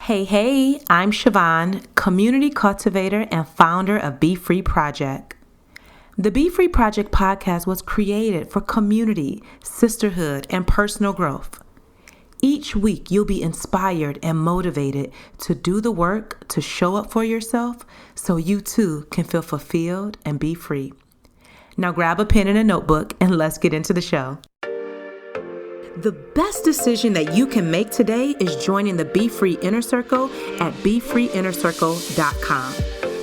Hey, I'm Siobhan, community cultivator and founder of BeFree Project. The BeFree Project podcast was created for community, sisterhood, and personal growth. Each week, you'll be inspired and motivated to do the work to show up for yourself so you too can feel fulfilled and be free. Now grab a pen and a notebook and let's get into the show. The best decision that you can make today is joining the BeFree Inner Circle at BeFreeInnerCircle.com,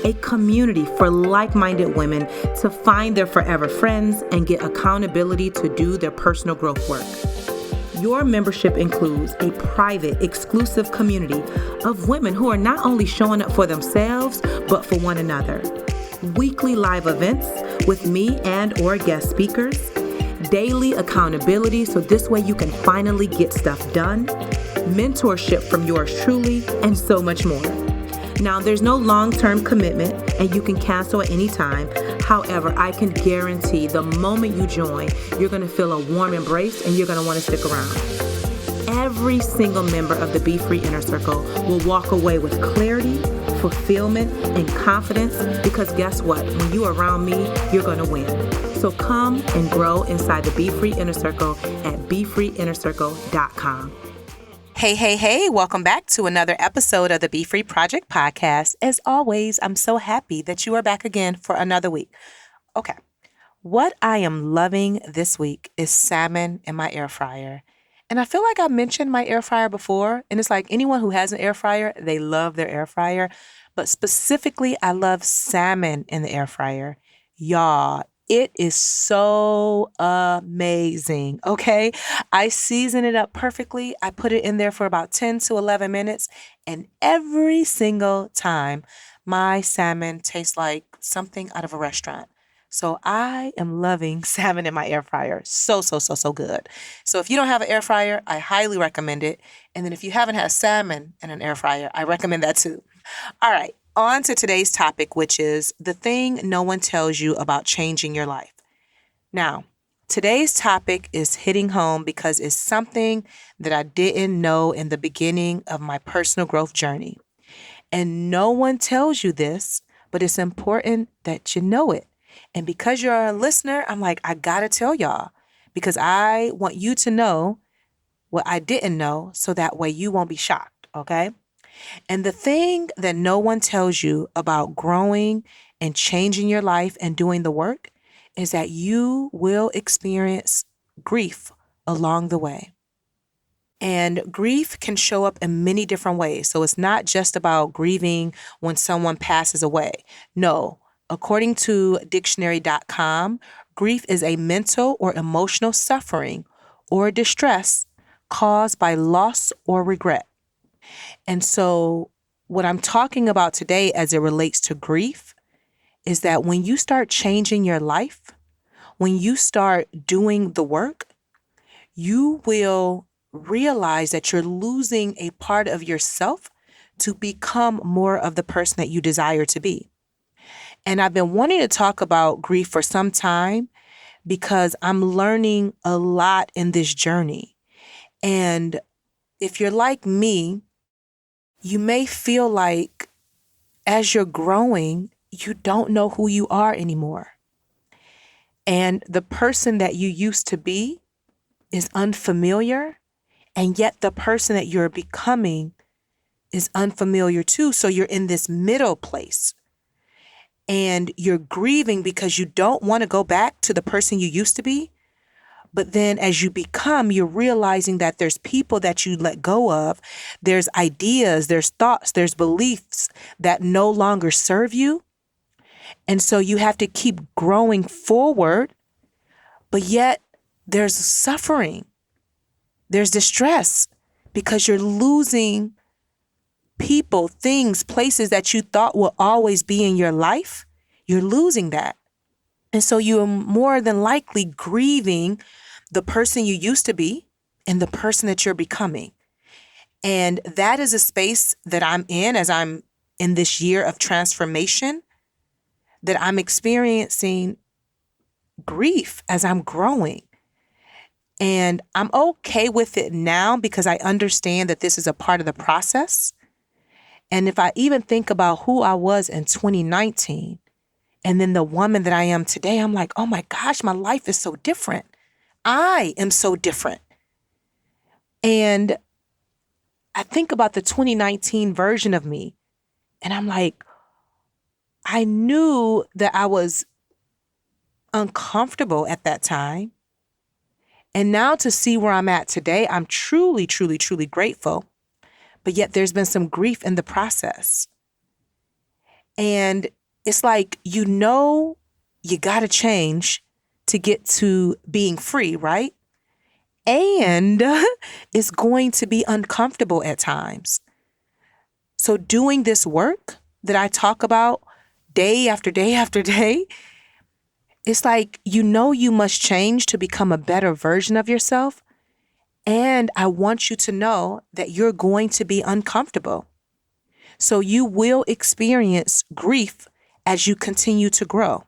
a community for like-minded women to find their forever friends and get accountability to do their personal growth work. Your membership includes a private, exclusive community of women who are not only showing up for themselves, but for one another. Weekly live events with me and or guest speakers, daily accountability so this way you can finally get stuff done, mentorship from yours truly, and so much more. Now, there's no long-term commitment and you can cancel at any time. However, I can guarantee the moment you join, you're going to feel a warm embrace and you're going to want to stick around. Every single member of the BeFree Inner Circle will walk away with clarity, fulfillment, and confidence because guess what? When you're around me, you're going to win. So come and grow inside the BeFree Inner Circle at BeFreeInnerCircle.com. Hey, welcome back to another episode of the BeFree Project podcast. As always, I'm so happy that you are back again for another week. Okay, what I am loving this week is salmon in my air fryer. And I feel like I mentioned my air fryer before, and it's like anyone who has an air fryer, they love their air fryer. But specifically, I love salmon in the air fryer. Y'all, it is so amazing, okay? I season it up perfectly. I put it in there for about 10 to 11 minutes, and every single time, my salmon tastes like something out of a restaurant. So I am loving salmon in my air fryer. So good. So if you don't have an air fryer, I highly recommend it. And then if you haven't had salmon in an air fryer, I recommend that too. All right, on to today's topic, which is the thing no one tells you about changing your life. Now, today's topic is hitting home because it's something that I didn't know in the beginning of my personal growth journey. And no one tells you this, but it's important that you know it. And because you're a listener, I'm like, I gotta tell y'all because I want you to know what I didn't know so that way you won't be shocked, okay? And the thing that no one tells you about growing and changing your life and doing the work is that you will experience grief along the way. And grief can show up in many different ways. So it's not just about grieving when someone passes away. No, according to dictionary.com, grief is a mental or emotional suffering or distress caused by loss or regret. And so what I'm talking about today as it relates to grief is that when you start changing your life, when you start doing the work, you will realize that you're losing a part of yourself to become more of the person that you desire to be. And I've been wanting to talk about grief for some time because I'm learning a lot in this journey. And if you're like me, you may feel like as you're growing, you don't know who you are anymore. And the person that you used to be is unfamiliar, and yet the person that you're becoming is unfamiliar too. So you're in this middle place. And you're grieving because you don't want to go back to the person you used to be. But then as you become, you're realizing that there's people that you let go of. There's ideas, there's thoughts, there's beliefs that no longer serve you. And so you have to keep growing forward. But yet there's suffering. There's distress because you're losing people, things, places that you thought will always be in your life. You're losing that. And so you are more than likely grieving the person you used to be and the person that you're becoming. And that is a space that I'm in as I'm in this year of transformation, that I'm experiencing grief as I'm growing. And I'm okay with it now because I understand that this is a part of the process. And if I even think about who I was in 2019 and then the woman that I am today, I'm like, oh my gosh, my life is so different. I am so different. And I think about the 2019 version of me, and I'm like, I knew that I was uncomfortable at that time. And now to see where I'm at today, I'm truly, truly, truly grateful. But yet there's been some grief in the process. And it's like, you got to change to get to being free, right? And it's going to be uncomfortable at times. So doing this work that I talk about day after day after day, it's like, you must change to become a better version of yourself. And I want you to know that you're going to be uncomfortable. So you will experience grief as you continue to grow.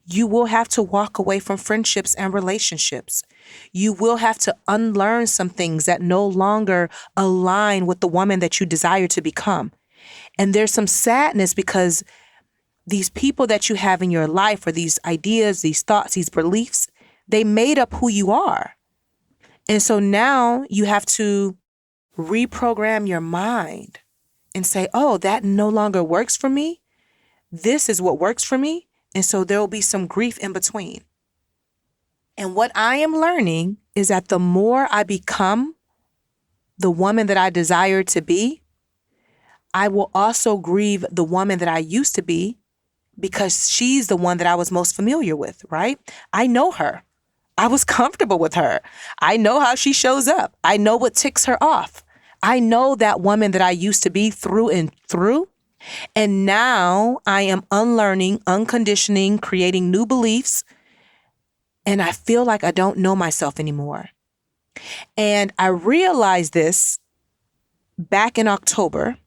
You will have to walk away from friendships and relationships. You will have to unlearn some things that no longer align with the woman that you desire to become. And there's some sadness because these people that you have in your life, or these ideas, these thoughts, these beliefs, they made up who you are. And so now you have to reprogram your mind and say, oh, that no longer works for me. This is what works for me. And so there will be some grief in between. And what I am learning is that the more I become the woman that I desire to be, I will also grieve the woman that I used to be, because she's the one that I was most familiar with, right? I know her. I was comfortable with her. I know how she shows up. I know what ticks her off. I know that woman that I used to be through and through. And now I am unlearning, unconditioning, creating new beliefs. And I feel like I don't know myself anymore. And I realized this back in October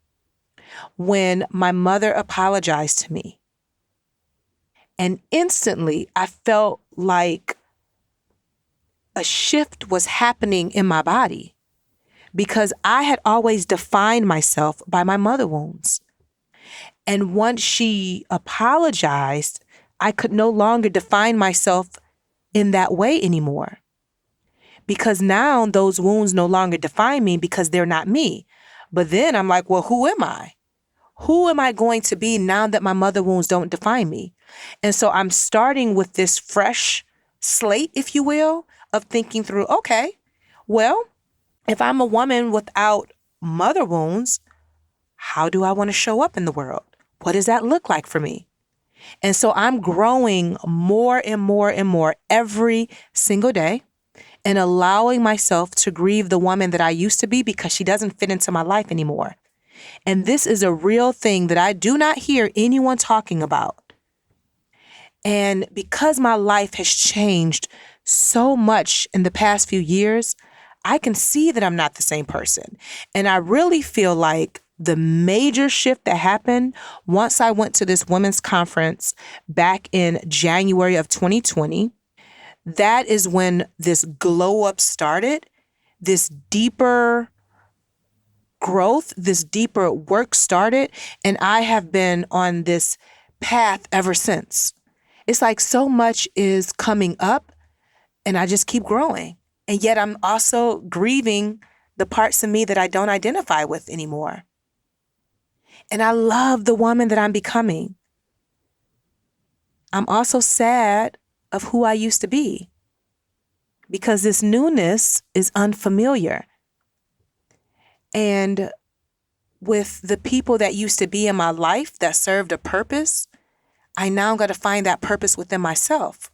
when my mother apologized to me. And instantly I felt like a shift was happening in my body, because I had always defined myself by my mother wounds. And once she apologized, I could no longer define myself in that way anymore, because now those wounds no longer define me because they're not me. But then I'm like, well, who am I? Who am I going to be now that my mother wounds don't define me? And so I'm starting with this fresh slate, if you will, of thinking through, okay, well, if I'm a woman without mother wounds, how do I want to show up in the world? What does that look like for me? And so I'm growing more and more and more every single day, and allowing myself to grieve the woman that I used to be because she doesn't fit into my life anymore. And this is a real thing that I do not hear anyone talking about. And because my life has changed so much in the past few years, I can see that I'm not the same person. And I really feel like the major shift that happened once I went to this women's conference back in January of 2020, that is when this glow up started, this deeper growth, this deeper work started, and I have been on this path ever since. It's like so much is coming up and I just keep growing. And yet I'm also grieving the parts of me that I don't identify with anymore. And I love the woman that I'm becoming. I'm also sad of who I used to be, because this newness is unfamiliar. And with the people that used to be in my life that served a purpose, I now got to find that purpose within myself.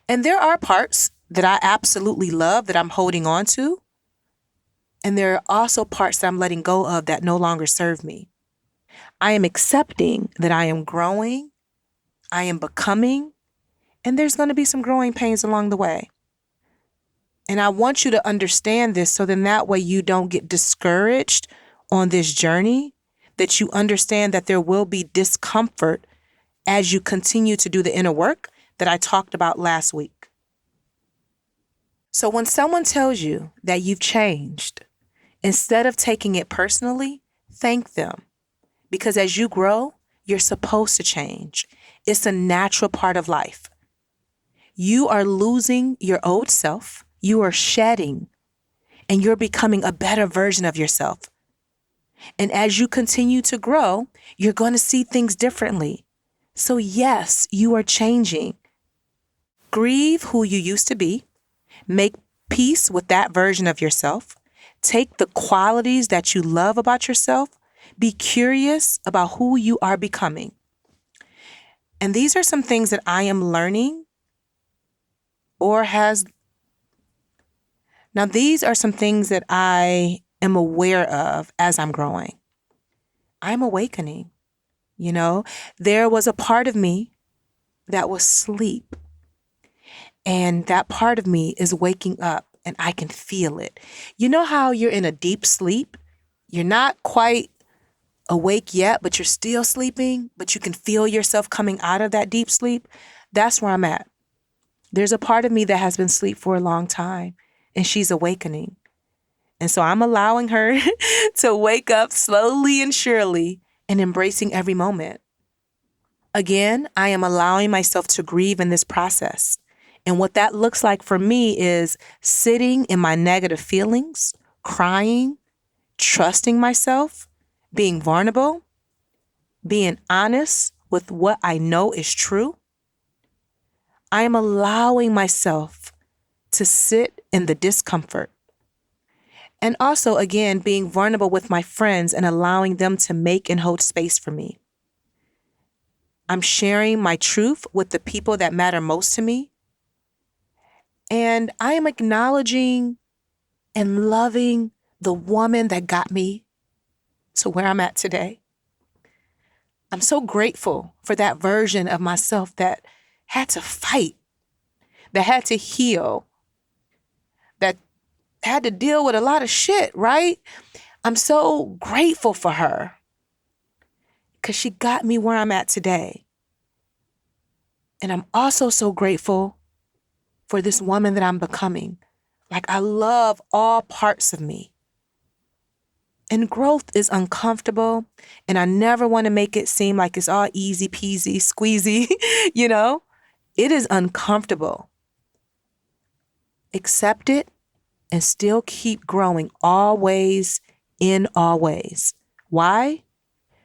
And there are parts that I absolutely love that I'm holding on to. And there are also parts that I'm letting go of that no longer serve me. I am accepting that I am growing, I am becoming, and there's going to be some growing pains along the way. And I want you to understand this so then that way you don't get discouraged on this journey, that you understand that there will be discomfort as you continue to do the inner work that I talked about last week. So when someone tells you that you've changed, instead of taking it personally, Thank them. Because as you grow, you're supposed to change. It's a natural part of life. You are losing your old self. You are shedding, and you're becoming a better version of yourself. And as you continue to grow, you're going to see things differently. So yes, you are changing. Grieve who you used to be. Make peace with that version of yourself. Take the qualities that you love about yourself. Be curious about who you are becoming. And these are some things that I am learning Now, these are some things that I am aware of as I'm growing. I'm awakening. There was a part of me that was asleep. And that part of me is waking up and I can feel it. You know how you're in a deep sleep? You're not quite awake yet, but you're still sleeping, but you can feel yourself coming out of that deep sleep. That's where I'm at. There's a part of me that has been asleep for a long time, and she's awakening. And so I'm allowing her to wake up slowly and surely and embracing every moment. Again, I am allowing myself to grieve in this process. And what that looks like for me is sitting in my negative feelings, crying, trusting myself, being vulnerable, being honest with what I know is true. I am allowing myself to sit in the discomfort. And also, again, being vulnerable with my friends and allowing them to make and hold space for me. I'm sharing my truth with the people that matter most to me. And I am acknowledging and loving the woman that got me to where I'm at today. I'm so grateful for that version of myself that had to fight, that had to heal, that had to deal with a lot of shit, right? I'm so grateful for her because she got me where I'm at today. And I'm also so grateful for this woman that I'm becoming. Like, I love all parts of me. And growth is uncomfortable, and I never want to make it seem like it's all easy peasy, squeezy, It is uncomfortable. Accept it and still keep growing always in all ways. Why?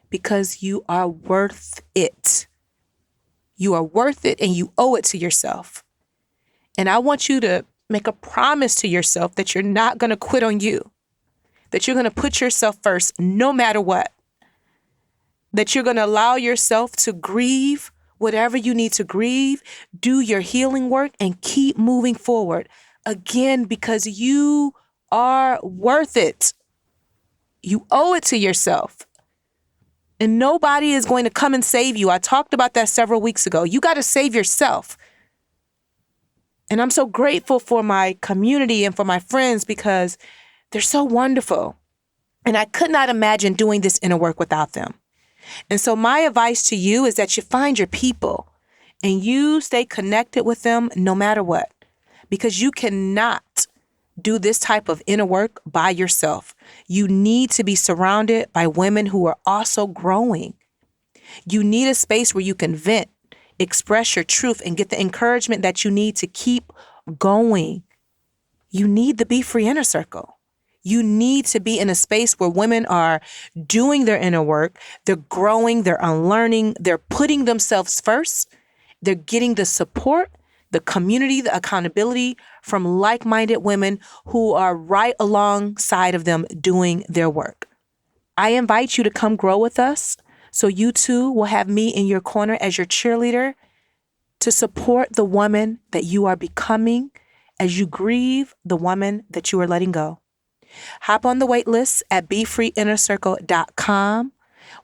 Because you are worth it. You are worth it, and you owe it to yourself. And I want you to make a promise to yourself that you're not going to quit on you, that you're going to put yourself first no matter what, that you're going to allow yourself to grieve whatever you need to grieve, do your healing work, and keep moving forward. Again, because you are worth it. You owe it to yourself. And nobody is going to come and save you. I talked about that several weeks ago. You got to save yourself. And I'm so grateful for my community and for my friends because they're so wonderful. And I could not imagine doing this inner work without them. And so my advice to you is that you find your people and you stay connected with them no matter what, because you cannot do this type of inner work by yourself. You need to be surrounded by women who are also growing. You need a space where you can vent, express your truth, and get the encouragement that you need to keep going. You need the BeFree inner circle. You need to be in a space where women are doing their inner work. They're growing, they're unlearning, they're putting themselves first. They're getting the support, the community, the accountability from like-minded women who are right alongside of them doing their work. I invite you to come grow with us so you too will have me in your corner as your cheerleader to support the woman that you are becoming as you grieve the woman that you are letting go. Hop on the wait list at BeFreeInnerCircle.com.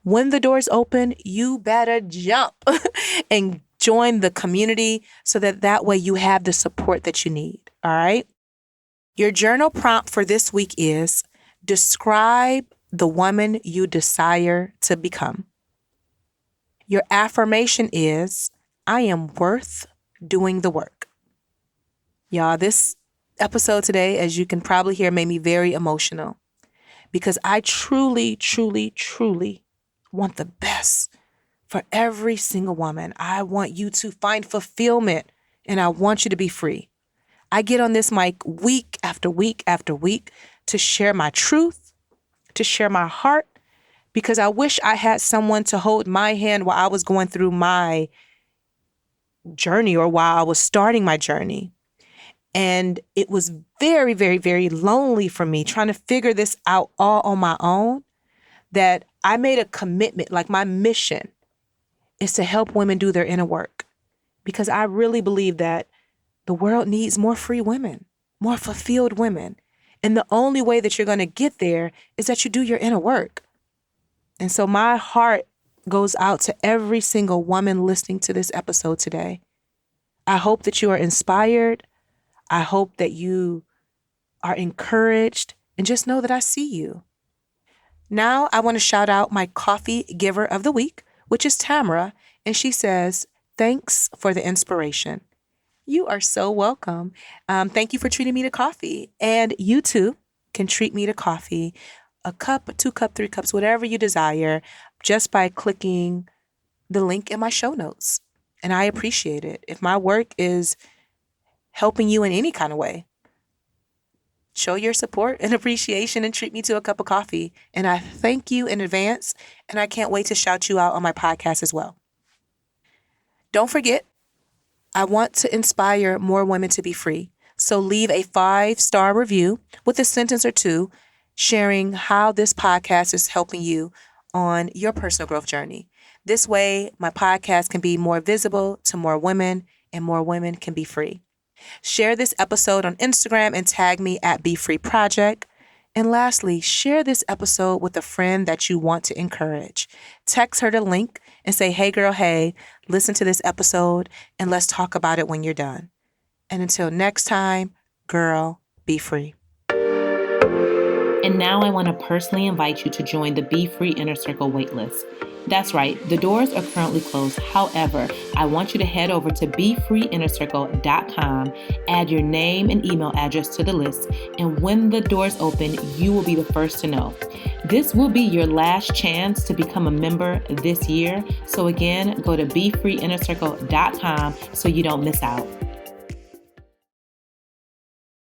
When the doors open, you better jump and join the community so that way you have the support that you need. All right. Your journal prompt for this week is describe the woman you desire to become. Your affirmation is I am worth doing the work. Y'all, this episode today, as you can probably hear, made me very emotional because I truly, truly, truly want the best for every single woman. I want you to find fulfillment, and I want you to be free. I get on this mic week after week after week to share my truth, to share my heart, because I wish I had someone to hold my hand while I was going through my journey or while I was starting my journey. And it was very, very, very lonely for me trying to figure this out all on my own, that I made a commitment, like my mission is to help women do their inner work, because I really believe that the world needs more free women, more fulfilled women. And the only way that you're going to get there is that you do your inner work. And so my heart goes out to every single woman listening to this episode today. I hope that you are inspired. I hope that you are encouraged, and just know that I see you. Now I want to shout out my coffee giver of the week, which is Tamara. And she says, thanks for the inspiration. You are so welcome. Thank you for treating me to coffee. And you too can treat me to coffee, a cup, 2 cups, 3 cups, whatever you desire, just by clicking the link in my show notes. And I appreciate it. If my work is helping you in any kind of way, show your support and appreciation and treat me to a cup of coffee. And I thank you in advance. And I can't wait to shout you out on my podcast as well. Don't forget, I want to inspire more women to be free. So leave a 5-star review with a sentence or two sharing how this podcast is helping you on your personal growth journey. This way, my podcast can be more visible to more women, and more women can be free. Share this episode on Instagram and tag me at BeFree Project. And lastly, share this episode with a friend that you want to encourage. Text her the link and say, hey girl, hey, listen to this episode and let's talk about it when you're done. And until next time, girl, be free. And now I want to personally invite you to join the BeFree Inner Circle waitlist. That's right, the doors are currently closed. However, I want you to head over to BeFreeInnerCircle.com, add your name and email address to the list, and when the doors open, you will be the first to know. This will be your last chance to become a member this year. So again, go to BeFreeInnerCircle.com so you don't miss out.